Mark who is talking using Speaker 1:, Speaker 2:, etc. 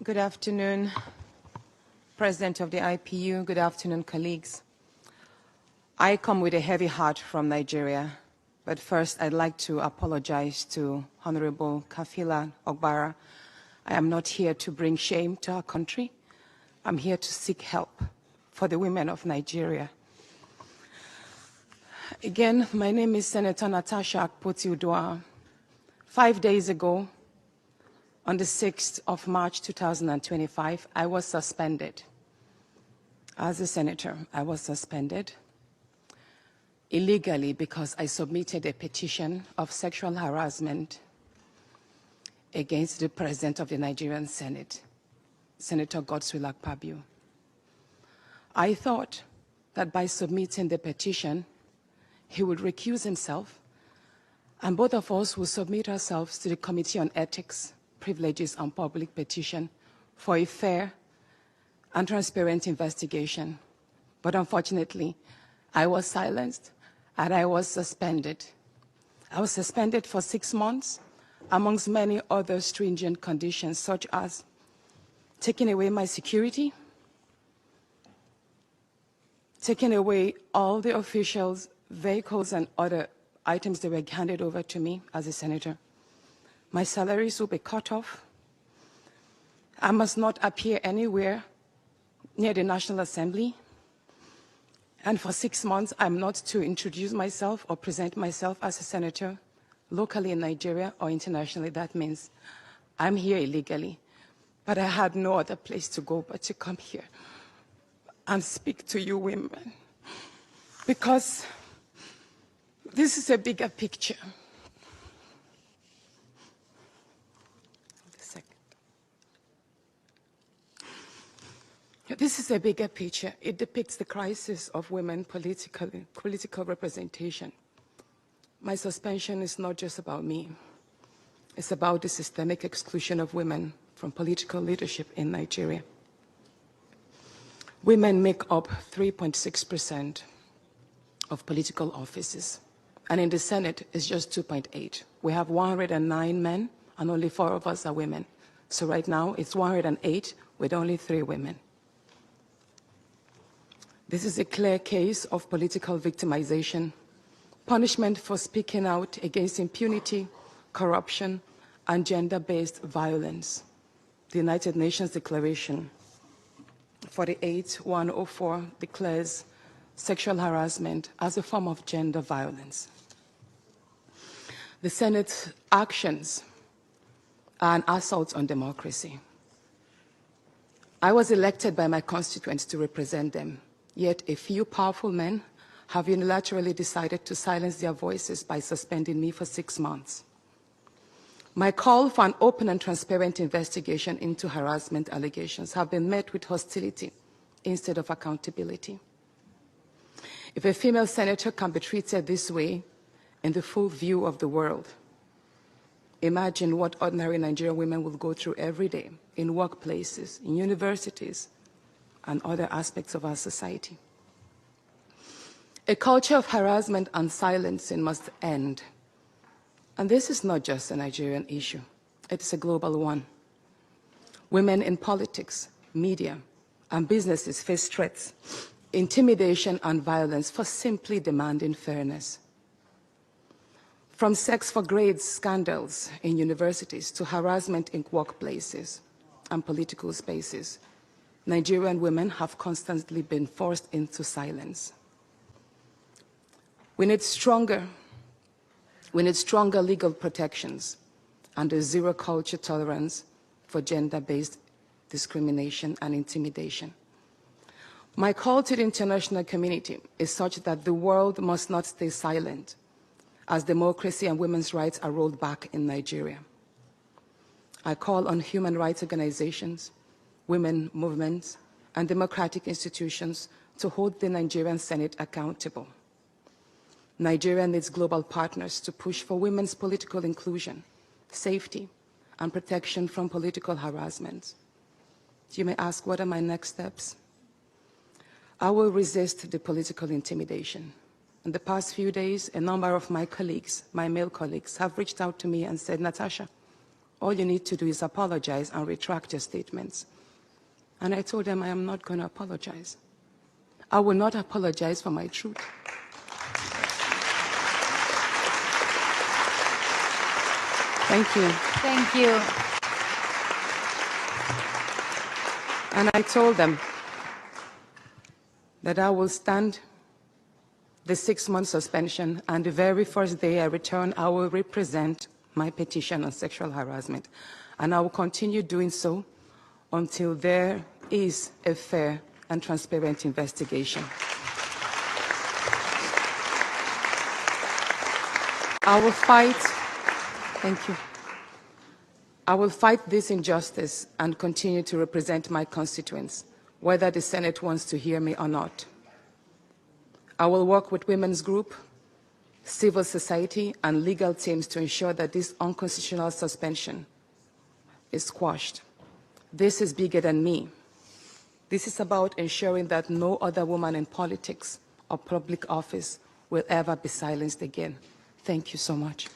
Speaker 1: Good afternoon, President of the IPU. Good afternoon, colleagues. I come with a heavy heart from Nigeria, but first I'd like to apologize to Honorable Kafila Ogbara. I am not here to bring shame to our country. I'm here to seek help for the women of Nigeria. Again, my name is Senator Natasha Akpoti Uduaghan. 5 days ago, on the 6th of March 2025, I was suspended. As a senator, I was suspended illegally because I submitted a petition of sexual harassment against the President of the Nigerian Senate, Senator Godswill Akpabio. I thought that by submitting the petition, he would recuse himself, and both of us will submit ourselves to the Committee on Ethics, Privileges, and Public Petition for a fair and transparent investigation. But unfortunately, I was silenced and I was suspended. I was suspended for 6 months, amongst many other stringent conditions, such as taking away my security, taking away all the officials' vehicles and other items that were handed over to me as a senator. My salaries will be cut off. I must not appear anywhere near the National Assembly. And for 6 months, I'm not to introduce myself or present myself as a senator locally in Nigeria or internationally. That means I'm here illegally. But I had no other place to go but to come here and speak to you women. Because this is a bigger picture. This is a bigger picture. It depicts the crisis of women political representation. My suspension is not just about me. It's about the systemic exclusion of women from political leadership in Nigeria. Women make up 3.6% of political offices, and in the Senate, it's just 2.8. We have 109 men, and only 4 of us are women. So right now, it's 108 with only 3 women. This is a clear case of political victimization, punishment for speaking out against impunity, corruption, and gender-based violence. The United Nations Declaration 48/104 declares sexual harassment as a form of gender violence. The Senate's actions are an assault on democracy. I was elected by my constituents to represent them. Yet a few powerful men have unilaterally decided to silence their voices by suspending me for 6 months. My call for an open and transparent investigation into harassment allegations have been met with hostility instead of accountability. If a female senator can be treated this way in the full view of the world, imagine what ordinary Nigerian women will go through every day in workplaces, in universities, and other aspects of our society. A culture of harassment and silencing must end. And this is not just a Nigerian issue. It's a global one. Women in politics, media, and businesses face threats, intimidation, and violence for simply demanding fairness. From sex for grades scandals in universities to harassment in workplaces and political spaces, Nigerian women have constantly been forced into silence. We need stronger legal protections and a zero culture tolerance for gender-based discrimination and intimidation. My call to the international community is such that the world must not stay silent as democracy and women's rights are rolled back in Nigeria. I call on human rights organizations, women movements, and democratic institutions to hold the Nigerian Senate accountable. Nigeria needs global partners to push for women's political inclusion, safety, and protection from political harassment. You may ask, what are my next steps? I will resist the political intimidation. In the past few days, a number of my colleagues, my male colleagues, have reached out to me and said, Natasha, All you need to do is apologize and retract your statements. And I told them I am not going to apologize. I will not apologize for my truth. Thank you.
Speaker 2: Thank you.
Speaker 1: And I told them that I will stand the 6-month suspension, and the very first day I return, I will represent my petition on sexual harassment. And I will continue doing so until there is a fair and transparent investigation. I will fight, thank you. I will fight this injustice and continue to represent my constituents, whether the Senate wants to hear me or not. I will work with women's group, civil society, and legal teams to ensure that this unconstitutional suspension is quashed. This is bigger than me. This is about ensuring that no other woman in politics or public office will ever be silenced again. Thank you so much.